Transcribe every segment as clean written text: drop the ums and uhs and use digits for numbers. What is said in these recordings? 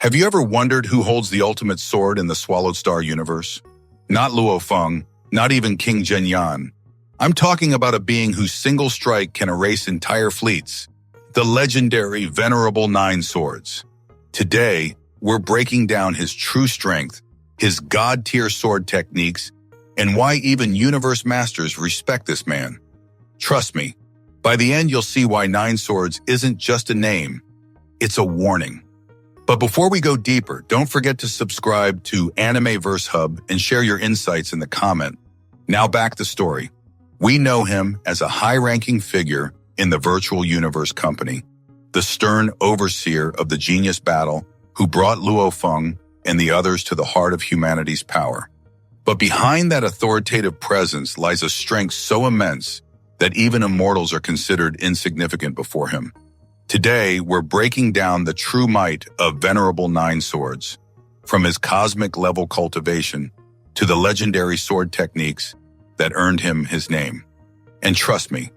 Have you ever wondered who holds the ultimate sword in the Swallowed Star universe? Not Luo Feng, not even King Zhen Yan. I'm talking about a being whose single strike can erase entire fleets, the legendary Venerable Nine Swords. Today, we're breaking down his true strength, his god-tier sword techniques, and why even Universe Masters respect this man. Trust me, by the end you'll see why Nine Swords isn't just a name, it's a warning. But before we go deeper, don't forget to subscribe to Animeverse Hub and share your insights in the comment. Now back to the story. We know him as a high-ranking figure in the virtual universe company, the stern overseer of the genius battle who brought Luo Feng and the others to the heart of humanity's power. But behind that authoritative presence lies a strength so immense that even immortals are considered insignificant before him. Today, we're breaking down the true might of Venerable Nine Swords, from his cosmic-level cultivation to the legendary sword techniques that earned him his name. And trust me,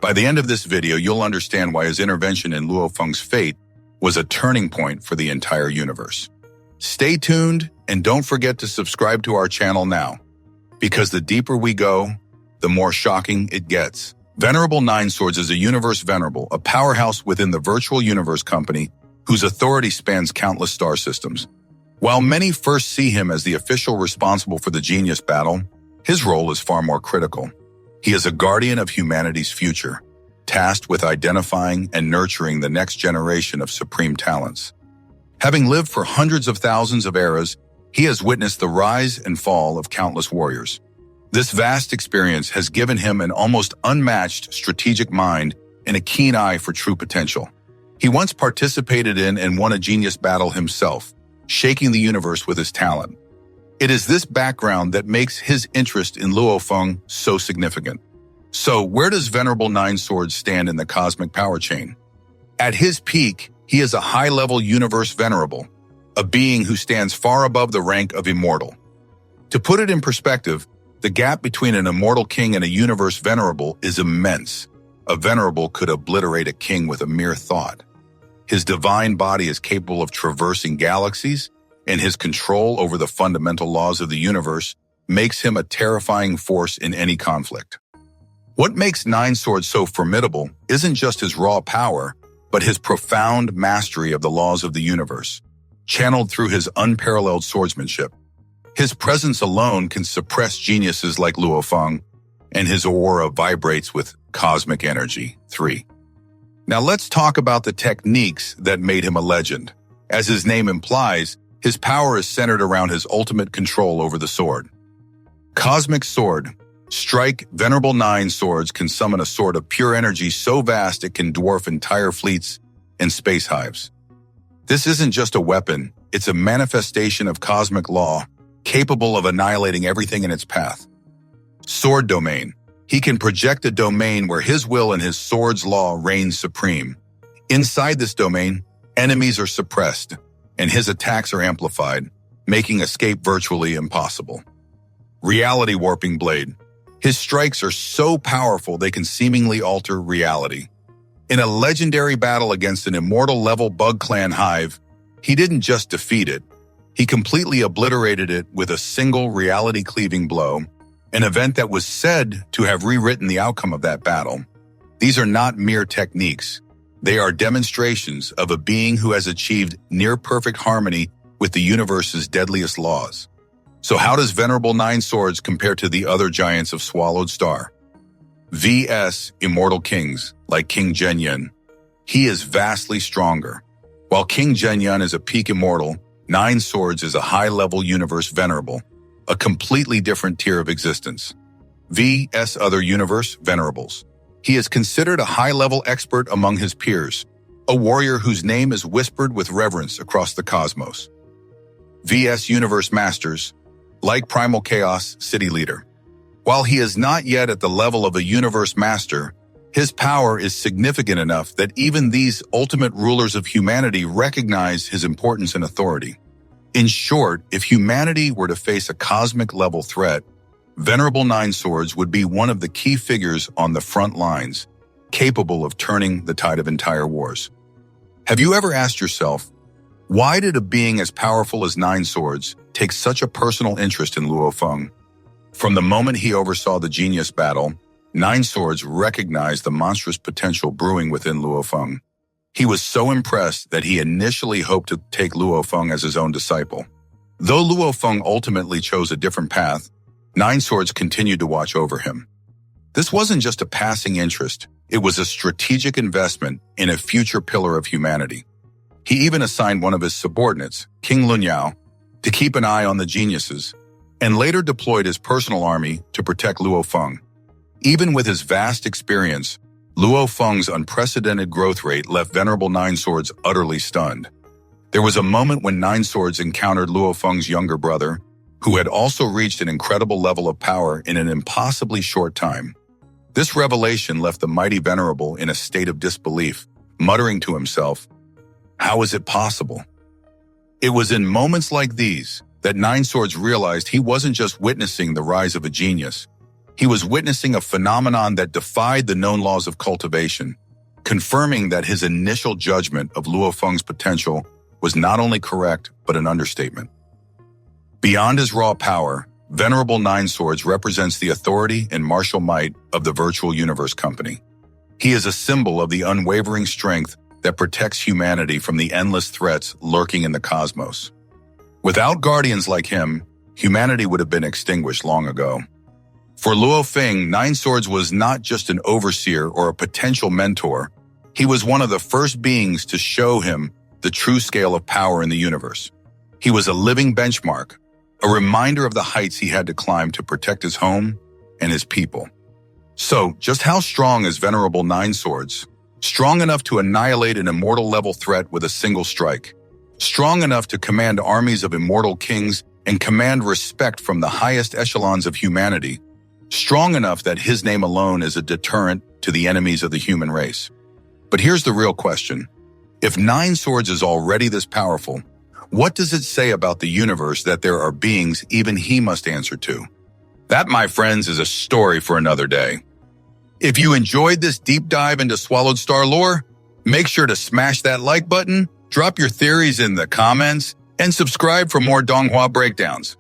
by the end of this video, you'll understand why his intervention in Luo Feng's fate was a turning point for the entire universe. Stay tuned and don't forget to subscribe to our channel now, because the deeper we go, the more shocking it gets. Venerable Nine Swords is a Universe Venerable, a powerhouse within the virtual universe company whose authority spans countless star systems. While many first see him as the official responsible for the genius battle, his role is far more critical. He is a guardian of humanity's future, tasked with identifying and nurturing the next generation of supreme talents. Having lived for hundreds of thousands of eras, he has witnessed the rise and fall of countless warriors. This vast experience has given him an almost unmatched strategic mind and a keen eye for true potential. He once participated in and won a genius battle himself, shaking the universe with his talent. It is this background that makes his interest in Luo Feng so significant. So, where does Venerable Nine Swords stand in the cosmic power chain? At his peak, he is a high-level Universe Venerable, a being who stands far above the rank of immortal. To put it in perspective, the gap between an Immortal King and a Universe Venerable is immense. A Venerable could obliterate a king with a mere thought. His divine body is capable of traversing galaxies, and his control over the fundamental laws of the universe makes him a terrifying force in any conflict. What makes Nine Swords so formidable isn't just his raw power, but his profound mastery of the laws of the universe, channeled through his unparalleled swordsmanship. His presence alone can suppress geniuses like Luo Feng, and his aura vibrates with cosmic energy. 3. Now let's talk about the techniques that made him a legend. As his name implies, his power is centered around his ultimate control over the sword. Cosmic Sword. Strike Venerable Nine Swords can summon a sword of pure energy so vast it can dwarf entire fleets and space hives. This isn't just a weapon, it's a manifestation of cosmic law, capable of annihilating everything in its path. Sword Domain. He can project a domain where his will and his sword's law reigns supreme. Inside this domain, enemies are suppressed, and his attacks are amplified, making escape virtually impossible. Reality Warping Blade. His strikes are so powerful they can seemingly alter reality. In a legendary battle against an immortal-level Bug Clan hive, he didn't just defeat it, he completely obliterated it with a single reality-cleaving blow, an event that was said to have rewritten the outcome of that battle. These are not mere techniques. They are demonstrations of a being who has achieved near-perfect harmony with the universe's deadliest laws. So how does Venerable Nine Swords compare to the other giants of Swallowed Star? vs. Immortal Kings, like King Zhen Yan. He is vastly stronger. While King Zhen Yan is a peak immortal, Nine Swords is a high-level Universe Venerable, a completely different tier of existence. vs. other Universe Venerables. He is considered a high-level expert among his peers, a warrior whose name is whispered with reverence across the cosmos. vs. Universe Masters, like Primal Chaos City Leader. While he is not yet at the level of a Universe Master, his power is significant enough that even these ultimate rulers of humanity recognize his importance and authority. In short, if humanity were to face a cosmic-level threat, Venerable Nine Swords would be one of the key figures on the front lines, capable of turning the tide of entire wars. Have you ever asked yourself, Why did a being as powerful as Nine Swords take such a personal interest in Luo Feng? From the moment he oversaw the genius battle, Nine Swords recognized the monstrous potential brewing within Luo Feng. He was so impressed that he initially hoped to take Luo Feng as his own disciple. Though Luo Feng ultimately chose a different path, Nine Swords continued to watch over him. This wasn't just a passing interest, it was a strategic investment in a future pillar of humanity. He even assigned one of his subordinates, King Zhen Yan, to keep an eye on the geniuses, and later deployed his personal army to protect Luo Feng. Even with his vast experience, Luo Feng's unprecedented growth rate left Venerable Nine Swords utterly stunned. There was a moment when Nine Swords encountered Luo Feng's younger brother, who had also reached an incredible level of power in an impossibly short time. This revelation left the mighty Venerable in a state of disbelief, muttering to himself, "How is it possible?" It was in moments like these that Nine Swords realized he wasn't just witnessing the rise of a genius. He was witnessing a phenomenon that defied the known laws of cultivation, confirming that his initial judgment of Luo Feng's potential was not only correct, but an understatement. Beyond his raw power, Venerable Nine Swords represents the authority and martial might of the virtual universe company. He is a symbol of the unwavering strength that protects humanity from the endless threats lurking in the cosmos. Without guardians like him, humanity would have been extinguished long ago. For Luo Feng, Nine Swords was not just an overseer or a potential mentor. He was one of the first beings to show him the true scale of power in the universe. He was a living benchmark, a reminder of the heights he had to climb to protect his home and his people. So, just how strong is Venerable Nine Swords? Strong enough to annihilate an immortal-level threat with a single strike. Strong enough to command armies of immortal kings and command respect from the highest echelons of humanity. Strong enough that his name alone is a deterrent to the enemies of the human race. But here's the real question. If Nine Swords is already this powerful, what does it say about the universe that there are beings even he must answer to? That, my friends, is a story for another day. If you enjoyed this deep dive into Swallowed Star lore, make sure to smash that like button, drop your theories in the comments, and subscribe for more Donghua breakdowns.